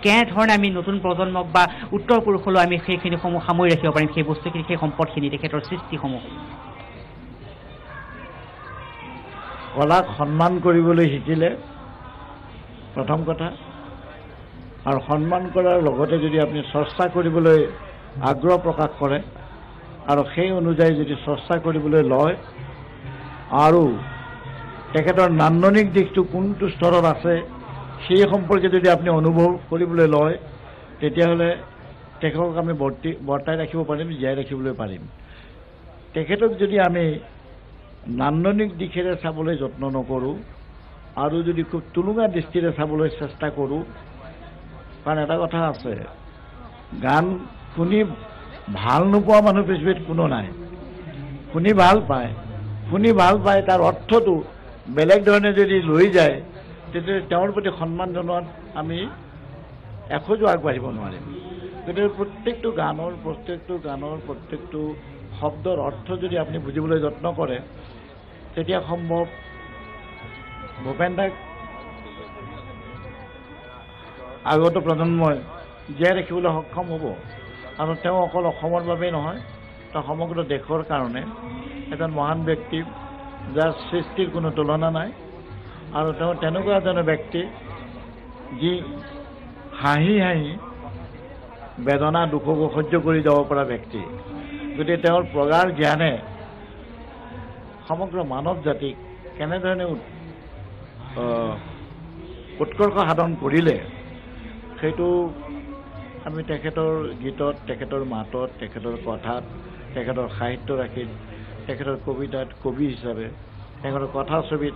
কেনেধৰণে আমি নতুন প্ৰজন্মক বা উত্তৰ পুৰুষলৈ আমি সেইখিনিসমূহ সামৰি ৰাখিব পাৰিম সেই বস্তুখিনি সেই সম্পদখিনি তেখেতৰ সৃষ্টিসমূহ কলাক সন্মান কৰিবলৈ শিকিলে প্ৰথম কথা আৰু সন্মান কৰাৰ লগতে যদি আপুনি চৰ্চা কৰিবলৈ আগ্ৰহ প্ৰকাশ কৰে আৰু সেই অনুযায়ী যদি চৰ্চা কৰিবলৈ লয় আৰু তেখেতৰ নান্দনিক দিশটো কোনটো স্তৰত আছে সেই সম্পৰ্কে যদি আপুনি অনুভৱ কৰিবলৈ লয় তেতিয়াহ'লে তেখেতক আমি বৰ্তাই ৰাখিব পাৰিম জীয়াই ৰাখিবলৈ পাৰিম তেখেতক যদি আমি নান্দনিক দিশেৰে চাবলৈ যত্ন নকৰোঁ আৰু যদি খুব তুলুঙা দৃষ্টিৰে চাবলৈ চেষ্টা কৰোঁ কাৰণ এটা কথা আছে গান শুনি ভাল নোপোৱা মানুহ পৃথিৱীত কোনো নাই শুনি ভাল পায় তাৰ অৰ্থটো বেলেগ ধৰণে যদি লৈ যায় তেতিয়া তেওঁৰ প্ৰতি সন্মান জনোৱাত আমি এখোজো আগবাঢ়িব নোৱাৰিম গতিকে প্ৰত্যেকটো গানৰ প্ৰত্যেকটো শব্দৰ অৰ্থ যদি আপুনি বুজিবলৈ যত্ন কৰে তেতিয়া সম্ভৱ ভূপেন দাক আগত প্ৰজন্মই জীয়াই ৰাখিবলৈ সক্ষম হ'ব আৰু তেওঁ অকল অসমৰ বাবেই নহয় তেওঁ সমগ্ৰ দেশৰ কাৰণে এজন মহান ব্যক্তি যাৰ সৃষ্টিৰ কোনো তুলনা নাই আৰু তেওঁ তেনেকুৱা এজন ব্যক্তি যি হাঁহি বেদনা দুখকো সহ্য কৰি যাব পৰা ব্যক্তি গতিকে তেওঁৰ প্ৰগাঢ় জ্ঞানে সমগ্ৰ মানৱ জাতিক কেনেধৰণে উৎকৰ্ষ সাধন কৰিলে সেইটো আমি তেখেতৰ গীতত তেখেতৰ মাতত তেখেতৰ কথাত তেখেতৰ সাহিত্য ৰাশিত তেখেতৰ কবিতাত কবি হিচাপে তেখেতৰ কথা ছবিত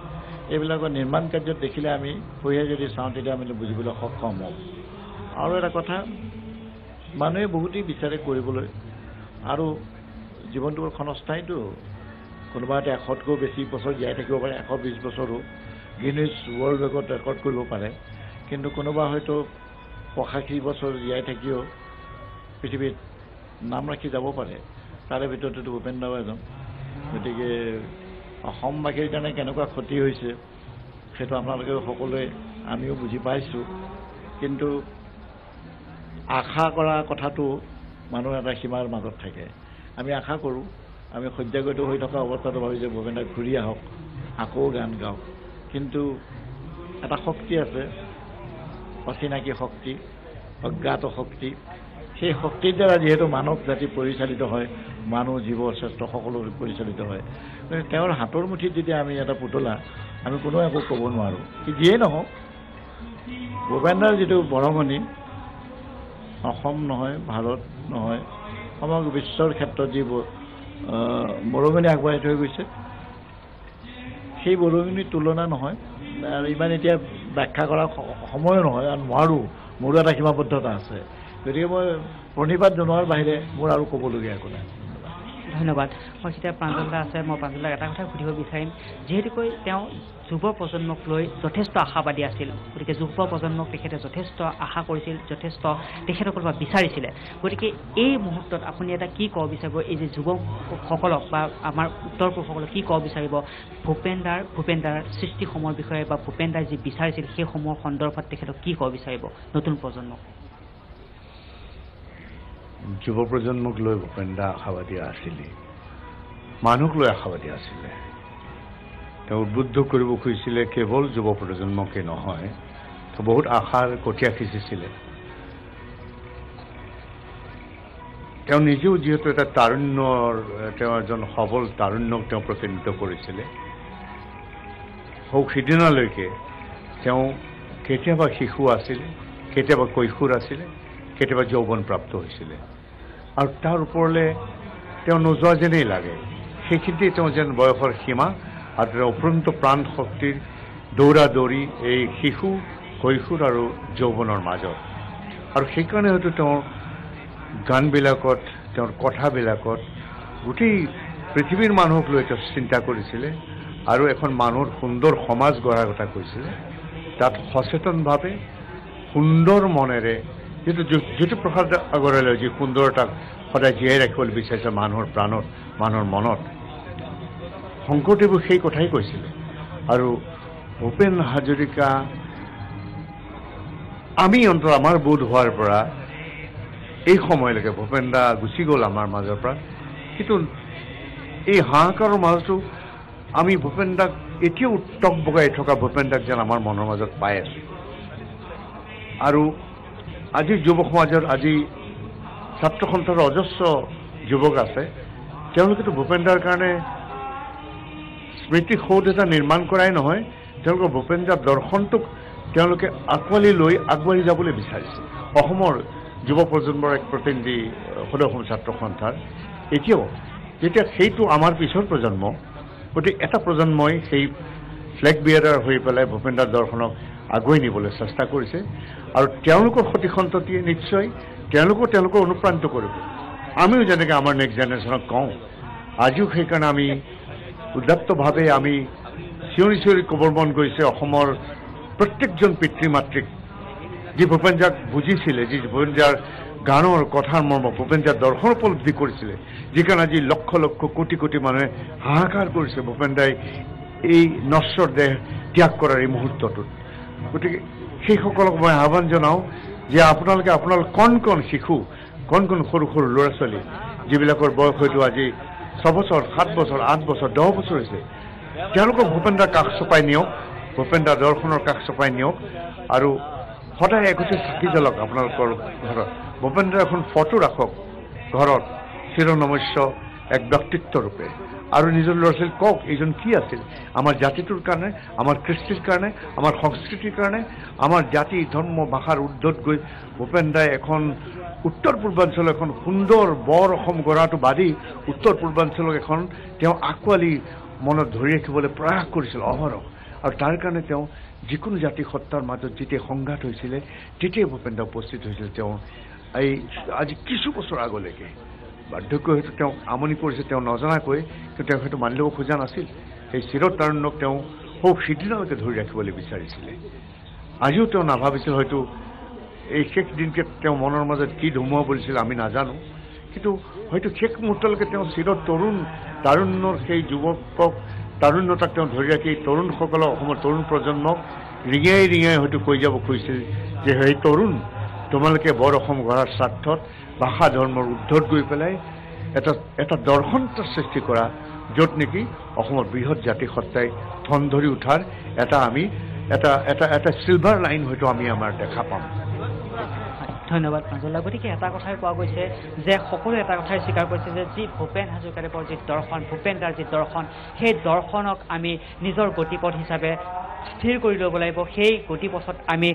এইবিলাকৰ নিৰ্মাণ কাৰ্যত দেখিলে আমি সহিয়ে যদি চাওঁ তেতিয়া আমি বুজিবলৈ সক্ষম হওঁ আৰু এটা কথা মানুহে বহুতেই বিচাৰে কৰিবলৈ আৰু জীৱনটো ক্ষণস্থায়ীটো কোনোবা এটা 100তকৈও বেছি বছৰ জীয়াই থাকিব পাৰে 120 বছৰো গিনিজ ৱৰ্ল্ড ৰেকৰ্ড ৰেকৰ্ড কৰিব পাৰে কিন্তু কোনোবা হয়তো 85 বছৰ জীয়াই থাকিও পৃথিৱীত নাম ৰাখি যাব পাৰে তাৰে ভিতৰতো ভূপেন দাও এজন গতিকে অসমবাসীৰ কাৰণে কেনেকুৱা ক্ষতি হৈছে সেইটো আপোনালোকে সকলোৱে আমিও বুজি পাইছোঁ কিন্তু আশা কৰা কথাটো মানুহ এটা সীমাৰ মাজত থাকে আমি আশা কৰোঁ আমি সহ্যাগত হৈ থকা অৱস্থাটো ভাবি যে ভূপেন দা ঘূৰি আহক আকৌ গান গাওক কিন্তু এটা শক্তি আছে অচিনাকি শক্তি অজ্ঞাত শক্তি সেই শক্তিৰ দ্বাৰা যিহেতু মানৱ জাতি পৰিচালিত হয় মানুহ জীৱ শ্ৰেষ্ঠ সকলো পৰিচালিত হয় তেওঁৰ হাতৰ মুঠিত যদি আমি এটা পুতলা আমি কোনো একো ক'ব নোৱাৰোঁ কি যিয়েই নহওক ভূপেন দাৰ যিটো বৰঙণি অসম নহয় ভাৰত নহয় সমগ্ৰ বিশ্বৰ ক্ষেত্ৰত যি বৰঙণি আগবঢ়াই থৈ গৈছে সেই বৰঙণিৰ তুলনা নহয় আৰু ইমান এতিয়া ব্যাখ্যা কৰা সময়ো নহয় আৰু নোৱাৰোঁ মোৰো এটা সীমাবদ্ধতা আছে গতিকে মই প্ৰণিপাত জনোৱাৰ বাহিৰে মোৰ আৰু ক'বলগীয়া একো নাই ধন্যবাদ মই এতিয়া প্ৰাঞ্জলদা আছে মই প্ৰাঞ্জলদাক এটা কথা সুধিব বিচাৰিম যিহেতুকৈ তেওঁ যুৱ প্ৰজন্মক লৈ যথেষ্ট আশাবাদী আছিল গতিকে যুৱ প্ৰজন্মক তেখেতে যথেষ্ট আশা কৰিছিল যথেষ্ট তেখেতসকলৰ পৰা বিচাৰিছিলে গতিকে এই মুহূৰ্তত আপুনি এটা কি ক'ব বিচাৰিব এই যে যুৱকসকলক বা আমাৰ উত্তৰ পুৰুষসকলক কি ক'ব বিচাৰিব ভূপেন দাৰ সৃষ্টিসমূহৰ বিষয়ে বা ভূপেন দাই যি বিচাৰিছিল সেইসমূহৰ সন্দৰ্ভত তেখেতক কি ক'ব বিচাৰিব নতুন প্ৰজন্মক যুৱ প্ৰজন্মক লৈ ভূপেন দা আশাবাদী আছিলে মানুহক লৈ আশাবাদী আছিলে তেওঁ উদ্বুদ্ধ কৰিব খুজিছিলে কেৱল যুৱ প্ৰজন্মকে নহয় তেওঁ বহুত আশাৰ কঠীয়া সিঁচিছিলে তেওঁ নিজেও যিহেতু এটা তাৰুণ্যৰ তেওঁ এজন সবল তাৰুণ্যক তেওঁ প্ৰতিনিধিত্ব কৰিছিলে সিদিনালৈকে তেওঁ কেতিয়াবা শিশু আছিলে কেতিয়াবা কৈশোৰ আছিলে কেতিয়াবা যৌৱন প্ৰাপ্ত হৈছিলে আৰু তাৰ ওপৰলৈ তেওঁ নোযোৱা যেনেই লাগে সেইখিনিতে তেওঁ যেন বয়সৰ সীমা আৰু তেওঁ অফুৰন্ত প্ৰাণ শক্তিৰ দৌৰা দৌৰি এই শিশু কৈশোৰ আৰু যৌৱনৰ মাজত আৰু সেইকাৰণে হয়তো তেওঁৰ গানবিলাকত তেওঁৰ কথাবিলাকত গোটেই পৃথিৱীৰ মানুহক লৈ তেওঁ চিন্তা কৰিছিলে আৰু এখন মানুহৰ সুন্দৰ সমাজ গঢ়াৰ কথা কৈছিলে তাত সচেতনভাৱে সুন্দৰ মনেৰে যিটো জ্যোতিপ্ৰসাদ আগৰৱালাই যি সুন্দৰতাক সদায় জীয়াই ৰাখিবলৈ বিচাৰিছে মানুহৰ প্ৰাণত মানুহৰ মনত শংকৰদেৱে সেই কথাই কৈছিলে আৰু ভূপেন হাজৰিকা আমি অন্তত আমাৰ বোধ হোৱাৰ পৰা এই সময়লৈকে ভূপেন দা গুচি গ'ল আমাৰ মাজৰ পৰা কিন্তু এই হাহাকাৰৰ মাজতো আমি ভূপেন দাক এতিয়াও টক বগাই থকা ভূপেন দাক যেন আমাৰ মনৰ মাজত পাই আছোঁ আৰু আজি যুৱ সমাজৰ আজি ছাত্ৰ সন্থাৰ অজস্ৰ যুৱক আছে তেওঁলোকেতো ভূপেন দাৰ কাৰণে স্মৃতি সৌধ এটা নিৰ্মাণ কৰাই নহয় তেওঁলোকৰ ভূপেন দাৰ দৰ্শনটোক তেওঁলোকে আঁকোৱালি লৈ আগবাঢ়ি যাবলৈ বিচাৰিছে অসমৰ যুৱ প্ৰজন্মৰ এক প্ৰতিনিধি সদৌ অসম ছাত্ৰ সন্থাৰ এতিয়াও যেতিয়া সেইটো আমাৰ পিছৰ প্ৰজন্ম গতিকে এটা প্ৰজন্মই সেই ফ্লেগ বিয়াৰাৰ হৈ পেলাই ভূপেন দাৰ দৰ্শনক আগুৱাই নিবলৈ চেষ্টা কৰিছে আৰু তেওঁলোকৰ সতি সন্ততিয়ে নিশ্চয় তেওঁলোকৰ অনুপ্ৰাণিত কৰিব আমিও যেনেকৈ আমাৰ নেক্সট জেনেৰেশ্যনক কওঁ আজিও সেইকাৰণে আমি উদাত্তভাৱে আমি চিঞৰি ক'বৰ মন গৈছে অসমৰ প্ৰত্যেকজন পিতৃ মাতৃক যি ভূপেন দাক বুজিছিলে যি ভূপেন দাৰ গানৰ কথাৰ মৰ্ম ভূপেন দাৰ দৰ্শন উপলব্ধি কৰিছিলে যিকাৰণে আজি লক্ষ লক্ষ কোটি কোটি মানুহে হাহাকাৰ কৰিছে ভূপেন দাই এই নশ্বৰ দেহ ত্যাগ কৰাৰ এই মুহূৰ্তটোত গতিকে সেইসকলক মই আহ্বান জনাওঁ যে আপোনালোকে কণ কণ শিশু কণ সৰু সৰু ল'ৰা ছোৱালী যিবিলাকৰ বয়স হয়তো আজি 6 বছৰ 7 বছৰ 8 বছৰ 10 বছৰ হৈছে তেওঁলোকক ভূপেন দাৰ কাষ চপাই নিয়ক ভূপেন দাৰ দৰ্শনৰ কাষ চপাই নিয়ক আৰু সদায় একোটি চাকি জ্বলক আপোনালোকৰ ঘৰত ভূপেন দাৰ এখন ফটো ৰাখক ঘৰত চিৰনমস্য এক ব্যক্তিত্ব ৰূপে আৰু নিজৰ ল'ৰা ছোৱালীক কওক এইজন কি আছিল আমাৰ জাতিটোৰ কাৰণে আমাৰ কৃষ্টিৰ কাৰণে আমাৰ সংস্কৃতিৰ কাৰণে আমাৰ জাতি ধৰ্ম ভাষাৰ উৰ্ধত গৈ ভূপেন দাই এখন উত্তৰ পূৰ্বাঞ্চলৰ এখন সুন্দৰ বৰ অসম গঢ়াটো বাদি উত্তৰ পূৰ্বাঞ্চলক এখন তেওঁ আঁকোৱালি মনত ধৰি ৰাখিবলৈ প্ৰয়াস কৰিছিল অহৰহ আৰু তাৰ কাৰণে তেওঁ যিকোনো জাতি সত্তাৰ মাজত যেতিয়া সংঘাত হৈছিলে তেতিয়াই ভূপেন দা উপস্থিত হৈছিল তেওঁ এই আজি কিছু বছৰ আগলৈকে বাৰ্ধক্য হয়তো তেওঁক আমনি কৰিছে তেওঁ নজনাকৈ কিন্তু তেওঁ হয়তো মানি ল'ব খোজা নাছিল সেই চিৰতাৰুণ্যক তেওঁ খুব সিদিনালৈকে ধৰি ৰাখিবলৈ বিচাৰিছিলে আজিও তেওঁ নাভাবিছিল হয়তো এই শেষ দিনকে তেওঁ মনৰ মাজত কি ধুমুহা পৰিছিল আমি নাজানো কিন্তু হয়তো শেষ মুহূৰ্তলৈকে তেওঁ তাৰুণ্যৰ সেই যুৱকক তাৰুণ্যতাক তেওঁ ধৰি ৰাখি তৰুণসকলক অসমৰ তৰুণ প্ৰজন্মক ৰিঙাই হয়তো কৈ যাব খুজিছিল যে সেই তৰুণ তোমালোকে বৰ অসম গঢ়াৰ স্বাৰ্থত ভাষা ধৰ্মৰ উৰ্ধত গৈ পেলাই এটা দৰ্শন সৃষ্টি কৰা য'ত নেকি অসমৰ বৃহৎ জাতি সত্তাই থন ধৰি উঠাৰ এটা চিলভাৰ লাইন হয়তো আমি আমাৰ দেখা পাম ধন্যবাদ প্ৰাঞ্জলদা গতিকে এটা কথাই কোৱা গৈছে যে সকলোৱে এটা কথাই স্বীকাৰ কৰিছে যে যি ভূপেন হাজৰিকাদেৱৰ যি দৰ্শন ভূপেন দাৰ যি দৰ্শন সেই দৰ্শনক আমি নিজৰ গতিপথ হিচাপে স্থিৰ কৰি ল'ব লাগিব সেই গতিপথত আমি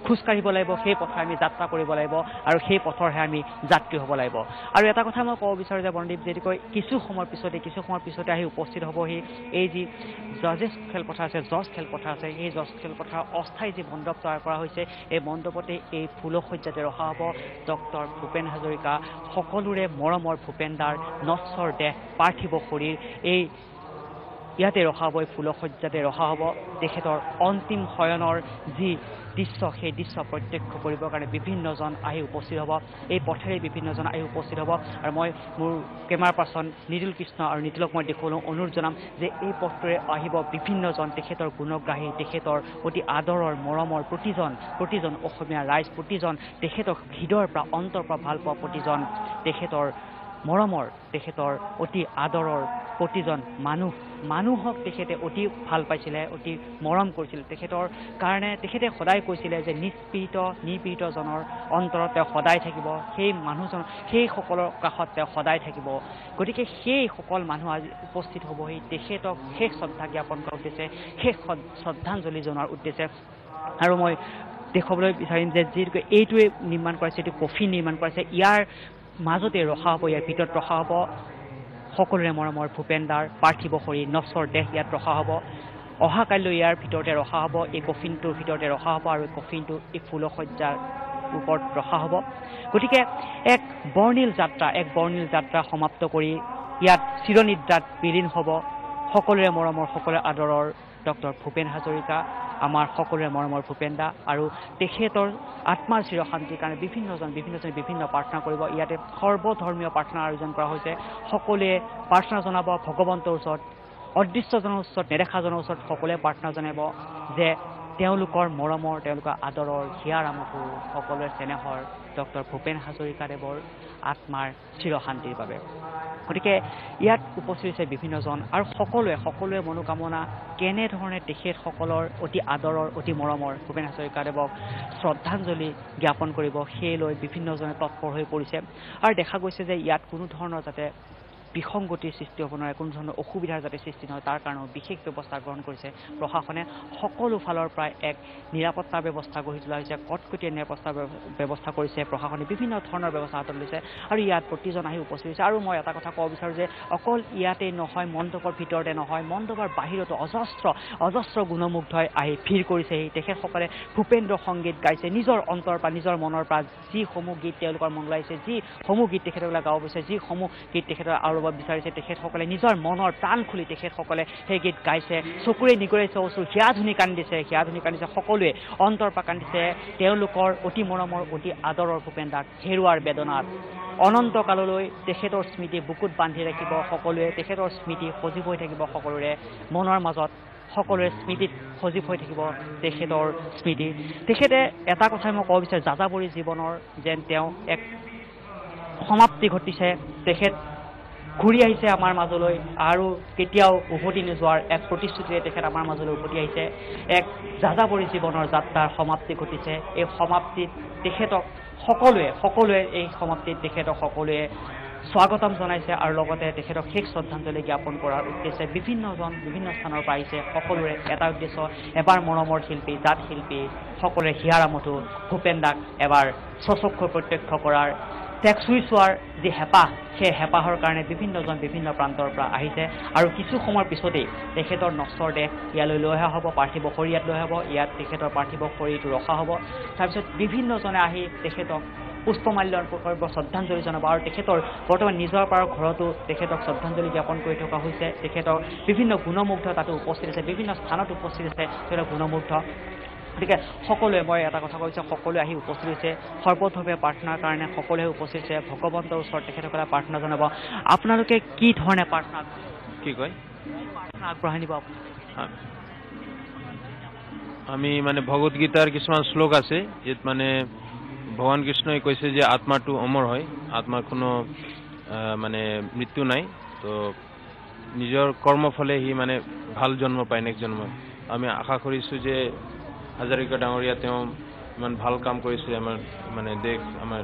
খোজকাঢ়িব লাগিব সেই পথে আমি যাত্ৰা কৰিব লাগিব আৰু সেই পথৰহে আমি যাত্ৰী হ'ব লাগিব আৰু এটা কথা মই ক'ব বিচাৰোঁ যে বনদীপ যেনেকৈ কিছু সময়ৰ পিছতে আহি উপস্থিত হ'বহি এই যি জজ খেলপথাৰ আছে এই জজ খেলপথাৰ অস্থায়ী যি মণ্ডপ তৈয়াৰ কৰা হৈছে এই মণ্ডপতে এই ফুলশয্যাতে ৰখা হ'ব ডক্টৰ ভূপেন হাজৰিকা সকলোৰে মৰমৰ ভূপেন দাৰ নশ্বৰ দেহ পাৰ্থিৱ শৰীৰ এই ইয়াতে ৰখা হ'ব এই ফুলশয্যাতে ৰখা হ'ব তেখেতৰ অন্তিম শয়নৰ যি দৃশ্য সেই দৃশ্য প্ৰত্যক্ষ কৰিবৰ কাৰণে বিভিন্নজন আহি উপস্থিত হ'ব এই পথেৰে বিভিন্নজন আহি উপস্থিত হ'ব আৰু মই মোৰ কেমেৰা পাৰ্চন নিতুল কৃষ্ণ আৰু নিতুলক মই দেখুৱালোঁ অনুৰোধ জনাম যে এই পথটোৰে আহিব বিভিন্নজন তেখেতৰ গুণগ্ৰাহী তেখেতৰ অতি আদৰৰ মৰমৰ প্ৰতিজন অসমীয়া ৰাইজ প্ৰতিজন তেখেতক হৃদয়ৰ পৰা অন্তৰ পৰা ভাল পোৱা প্ৰতিজন তেখেতৰ মৰমৰ তেখেতৰ অতি আদৰৰ প্ৰতিজন মানুহক তেখেতে অতি ভাল পাইছিলে অতি মৰম কৰিছিল তেখেতৰ কাৰণে তেখেতে সদায় কৈছিলে যে নিপীড়িতজনৰ অন্তৰত তেওঁ সদায় থাকিব সেই মানুহজন সেইসকলৰ কাষত তেওঁ সদায় থাকিব গতিকে সেইসকল মানুহ আজি উপস্থিত হ'বহি তেখেতক শেষ শ্ৰদ্ধা জ্ঞাপন কৰাৰ উদ্দেশ্যে শেষ শ্ৰদ্ধাঞ্জলি জনোৱাৰ উদ্দেশ্যে আৰু মই দেখুৱাবলৈ বিচাৰিম যে যিহেতুকে এইটোৱে নিৰ্মাণ কৰাইছে এইটো কফিন নিৰ্মাণ কৰাইছে ইয়াৰ মাজতে ৰখা হ'ব ইয়াৰ ভিতৰত ৰখা হ'ব সকলোৰে মৰমৰ ভূপেন দাৰ পাৰ্থিৱ শৰীৰ নশ্বৰ দেহ ইয়াত ৰখা হ'ব অহাকাইলৈ ইয়াৰ ভিতৰতে ৰখা হ'ব এই কফিনটোৰ ভিতৰতে ৰখা হ'ব আৰু এই কফিনটো এই ফুলশয্যাৰ ওপৰত ৰখা হ'ব গতিকে এক বৰ্ণিল যাত্ৰা সমাপ্ত কৰি ইয়াত চিৰনিদ্ৰাত বিলীন হ'ব সকলোৰে মৰমৰ সকলোৰে আদৰৰ ডক্টৰ ভূপেন হাজৰিকা আমাৰ সকলোৰে মৰমৰ ভূপেন দা আৰু তেখেতৰ আত্মাৰ চিৰশান্তিৰ কাৰণে বিভিন্নজনে বিভিন্ন প্ৰাৰ্থনা কৰিব ইয়াতে সৰ্বধৰ্মীয় প্ৰাৰ্থনা আয়োজন কৰা হৈছে সকলোৱে প্ৰাৰ্থনা জনাব ভগৱন্তৰ ওচৰত অদৃশ্যজনৰ ওচৰত নেদেখাজনৰ ওচৰত সকলোৱে প্ৰাৰ্থনা জনাব যে তেওঁলোকৰ মৰমৰ তেওঁলোকৰ আদৰৰ হিয়াৰ আমঠু সকলোৰে চেনেহৰ ডক্টৰ ভূপেন হাজৰিকাদেৱৰ আত্মাৰ চিৰশান্তিৰ বাবে গতিকে ইয়াত উপস্থিত হৈছে বিভিন্নজন আৰু সকলোৱে মনোকামনা কেনেধৰণে তেখেতসকলৰ অতি আদৰৰ অতি মৰমৰ ভূপেন হাজৰিকাদেৱক শ্ৰদ্ধাঞ্জলি জ্ঞাপন কৰিব সেই লৈ বিভিন্নজনে তৎপৰ হৈ পৰিছে আৰু দেখা গৈছে যে ইয়াত কোনো ধৰণৰ যাতে বিসংগতিৰ সৃষ্টি হ'ব নোৱাৰে কোনো ধৰণৰ অসুবিধাৰ যাতে সৃষ্টি নহয় তাৰ কাৰণেও বিশেষ ব্যৱস্থা গ্ৰহণ কৰিছে প্ৰশাসনে সকলো ফালৰ পৰাই এক নিৰাপত্তা ব্যৱস্থা গঢ়ি তোলা হৈছে কটকটীয়া নিৰাপত্তা ব্যৱস্থা কৰিছে প্ৰশাসনে বিভিন্ন ধৰণৰ ব্যৱস্থা হাতত লৈছে আৰু ইয়াত প্ৰতিজন আহি উপস্থিত হৈছে আৰু মই এটা কথা ক'ব বিচাৰোঁ যে অকল ইয়াতেই নহয় মণ্ডপৰ ভিতৰতে নহয় মণ্ডপৰ বাহিৰতো অজস্ৰ গুণমুগ্ধই আহি ভিৰ কৰিছেহি তেখেতসকলে ভূপেন্দ্ৰ সংগীত গাইছে নিজৰ অন্তৰ পৰা নিজৰ মনৰ পৰা যিসমূহ গীত তেওঁলোকৰ মন লাগিছে যিসমূহ গীত তেখেতসকলে গাব বিচাৰিছে যিসমূহ গীত তেখেতৰ আৰু বিচাৰিছে তেখেতসকলে নিজৰ মনৰ প্ৰাণ খুলি তেখেতসকলে সেই গীত গাইছে চকুৰে নিগৰাইছে অচু হিয়াধুনি কান্দিছে সকলোৱে অন্তৰ পৰা কান্দিছে তেওঁলোকৰ অতি মৰমৰ অতি আদৰৰ ভূপেন দাক হেৰুৱাৰ বেদনাত অনন্তকাললৈ তেখেতৰ স্মৃতি বুকুত বান্ধি ৰাখিব সকলোৱে তেখেতৰ স্মৃতি সজীৱ হৈ থাকিব সকলোৰে মনৰ মাজত সকলোৰে স্মৃতিত সজীৱ হৈ থাকিব তেখেতৰ স্মৃতি তেখেতে এটা কথাই মই ক'ব বিচাৰোঁ যাযাবৰী জীৱনৰ যেন তেওঁ এক সমাপ্তি ঘটিছে তেখেত ঘূৰি আহিছে আমাৰ মাজলৈ আৰু কেতিয়াও উভতি নোযোৱাৰ এক প্ৰতিশ্ৰুতিৰে তেখেত আমাৰ মাজলৈ উভতি আহিছে এক যাযাবৰী জীৱনৰ যাত্ৰাৰ সমাপ্তি ঘটিছে এই সমাপ্তিত তেখেতক সকলোৱে এই সমাপ্তিত তেখেতক সকলোৱে স্বাগতম জনাইছে আৰু লগতে তেখেতক শেষ শ্ৰদ্ধাঞ্জলি জ্ঞাপন কৰাৰ উদ্দেশ্যে বিভিন্ন স্থানৰ পৰা আহিছে সকলোৰে এটা উদ্দেশ্য এবাৰ মৰমৰ শিল্পী জাত শিল্পী সকলোৰে হিয়াৰ আমঠু ভূপেন দাক এবাৰ স্বচক্ষু প্ৰত্যক্ষ কৰাৰ তেওঁক চুই চোৱাৰ যি হেঁপাহ সেই হেঁপাহৰ কাৰণে বিভিন্ন প্ৰান্তৰ পৰা আহিছে আৰু কিছু সময়ৰ পিছতেই তেখেতৰ নশ্বৰ দেহ ইয়ালৈ লৈ অহা হ'ব পাৰ্থিৱ শৰীৰ ইয়াত লৈ অহা হ'ব ইয়াত তেখেতৰ পাৰ্থিৱ শৰীৰটো ৰখা হ'ব তাৰপিছত বিভিন্নজনে আহি তেখেতক পুষ্পমাল্য অৰ্পণ কৰিব শ্ৰদ্ধাঞ্জলি জনাব আৰু তেখেতৰ বৰ্তমান নিজৰ পাৰৰ ঘৰতো তেখেতক শ্ৰদ্ধাঞ্জলি জ্ঞাপন কৰি থকা হৈছে তেখেতৰ বিভিন্ন গুণমুগ্ধ তাতো উপস্থিত আছে বিভিন্ন স্থানত উপস্থিত আছে তেখেতৰ গুণমুগ্ধ গতিকে সকলোৱে মই এটা কথা কৈছোঁ সকলোৱে আহি উপস্থিত হৈছে সৰ্বতভাৱে প্ৰাৰ্থনাৰ কাৰণে সকলোৱে উপস্থিত হৈছে ভগৱন্তৰ ওচৰত তেখেতসকলে প্ৰাৰ্থনা জনাব আপোনালোকে কি ধৰণে প্ৰাৰ্থনা আগবঢ়াই নিব আমি মানে ভগৱত গীতাৰ কিছুমান শ্লোক আছে য'ত মানে ভগৱান কৃষ্ণই কৈছে যে আত্মাটো অমৰ হয় আত্মাৰ কোনো মানে মৃত্যু নাই তো নিজৰ কৰ্মফলে সি মানে ভাল জন্ম পায় নেক্সট জন্ম আমি আশা কৰিছোঁ যে হাজৰিকা ডাঙৰীয়া তেওঁ ইমান ভাল কাম কৰিছে আমাৰ মানে দেশ আমাৰ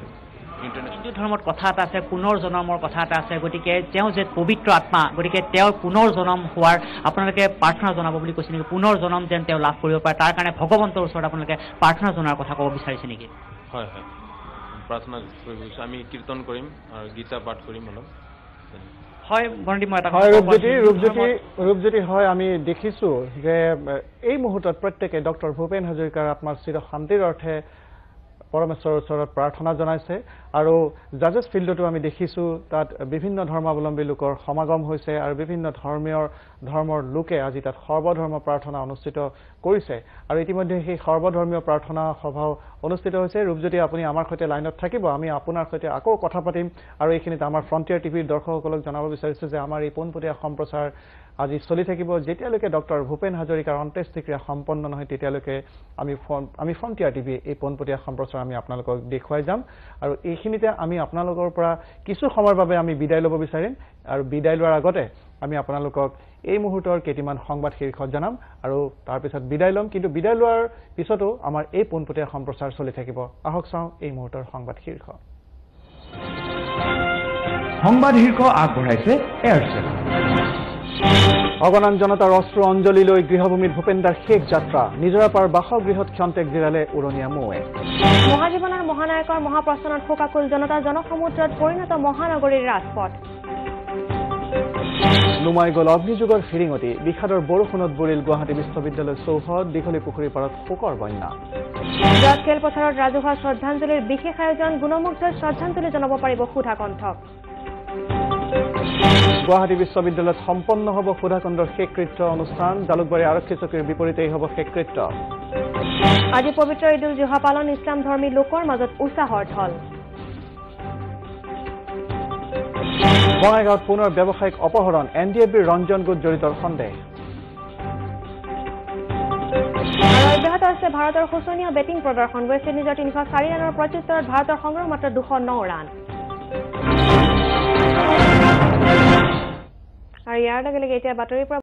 হিন্দু ধৰ্মত কথা এটা আছে পুনৰ জন্মৰ কথা এটা আছে গতিকে তেওঁ যে পবিত্ৰ আত্মা গতিকে তেওঁৰ পুনৰ জন্ম হোৱাৰ আপোনালোকে প্ৰাৰ্থনা জনাব বুলি কৈছে নেকি পুনৰ জন্ম যেন তেওঁ লাভ কৰিব পাৰে তাৰ কাৰণে ভগৱন্তৰ ওচৰত আপোনালোকে প্ৰাৰ্থনা জনাৰ কথা ক'ব বিচাৰিছে নেকি হয় প্ৰাৰ্থনা কৰিব বিচাৰিছোঁ আমি কীৰ্তন কৰিম আৰু গীতা পাঠ কৰিম অলপ হয় বৰ্ণদীপ মই এটা ৰূপজ্যোতি হয় আমি দেখিছোঁ যে এই মুহূৰ্তত প্ৰত্যেকে ডক্টৰ ভূপেন হাজৰিকাৰ আত্মাৰ চিৰ শান্তিৰ অৰ্থে পৰমেশ্বৰৰ ওচৰত প্ৰাৰ্থনা জনাইছে আৰু জাজেছ ফিল্ডতো আমি দেখিছোঁ তাত বিভিন্ন ধৰ্মাৱলম্বী লোকৰ সমাগম হৈছে আৰু বিভিন্ন ধৰ্মৰ লোকে আজি তাত সৰ্বধৰ্ম প্ৰাৰ্থনা অনুষ্ঠিত কৰিছে আৰু ইতিমধ্যে সেই সৰ্বধৰ্মীয় প্ৰাৰ্থনা সভাও অনুষ্ঠিত হৈছে ৰূপজ্যোতি আপুনি আমাৰ সৈতে লাইনত থাকিব আমি আপোনাৰ সৈতে আকৌ কথা পাতিম আৰু এইখিনিত আমাৰ ফ্ৰণ্টিয়াৰ টিভিৰ দৰ্শকসকলক জনাব বিচাৰিছোঁ যে আমাৰ এই পোনপটীয়া সম্প্ৰচাৰ আজি চলি থাকিব যেতিয়ালৈকে ডক্টৰ ভূপেন হাজৰিকাৰ অন্ত্যেষ্টিক্ৰিয়া সম্পন্ন নহয় তেতিয়ালৈকে আমি ফ্ৰণ্টিয়াৰ টিভি এই পোনপটীয়া সম্প্ৰচাৰ আমি আপোনালোকক দেখুৱাই যাম আৰু এইখিনিতে আমি আপোনালোকৰ পৰা কিছু সময়ৰ বাবে আমি বিদায় ল'ব বিচাৰিম আৰু বিদায় লোৱাৰ আগতে আমি আপোনালোকক এই মুহূৰ্তৰ কেইটামান সংবাদ শীৰ্ষ জনাম আৰু তাৰপিছত বিদায় ল'ম কিন্তু বিদায় লোৱাৰ পিছতো আমাৰ এই পোনপটীয়া সম্প্ৰচাৰ চলি থাকিব আহক চাওঁ এই মুহূৰ্তৰ সংবাদ শীৰ্ষ আগবঢ়াইছে এয়াৰচেল অগণন জনতাৰ অশ্ৰু অঞ্জলি লৈ গৃহভূমিত ভূপেন দাৰ শেষ যাত্ৰা নিজৰাপাৰ বাসগৃহত ক্ষন্তেক জিৰালে উৰণীয়া মৌৱে মহাজীৱনৰ মহানায়কৰ মহাপ্ৰস্থানত শোকাকুল জনতাৰ জনসমুদ্ৰত পৰিণত মহানগৰীৰ ৰাজপথ নুমাই গ'ল অগ্নিযুগৰ ফিৰিঙতি বিষাদৰ বৰষুণত বুৰিল গুৱাহাটী বিশ্ববিদ্যালয় চৌহদ দীঘলী পুখুৰী পাৰত শোকৰ বন্যা জাত খেলপথাৰত ৰাজহুৱা শ্ৰদ্ধাঞ্জলিৰ বিশেষ আয়োজন গুণমুগ্ধৰ শ্ৰদ্ধাঞ্জলি জনাব পাৰিব সুধাকণ্ঠক গুৱাহাটী বিশ্ববিদ্যালয়ত সম্পন্ন হ'ব সুধাকণ্ডৰ শেষকৃত্য অনুষ্ঠান জালুকবাৰী আৰক্ষী চকীৰ বিপৰীতেই হ'ব শেষকৃত্য আজি পবিত্ৰ ঈদ উল জুহা পালন ইছলাম ধৰ্মী লোকৰ মাজত উৎসাহৰ ঢল বঙাইগাঁৱত পুনৰ ব্যৱসায়িক অপহৰণ NDFBৰ ৰঞ্জন গোট জড়িতৰ সন্দেহ আৰু অব্যাহত আছে ভাৰতৰ শোচনীয় বেটিং প্ৰদৰ্শন ৱেষ্ট ইণ্ডিজৰ 304 ৰানৰ প্ৰত্যুত্তৰত ভাৰতৰ সংগ্ৰহ মাত্ৰ 209 ৰান আৰু ইয়াৰ লগে লগে এতিয়া বাতৰিৰ পৰা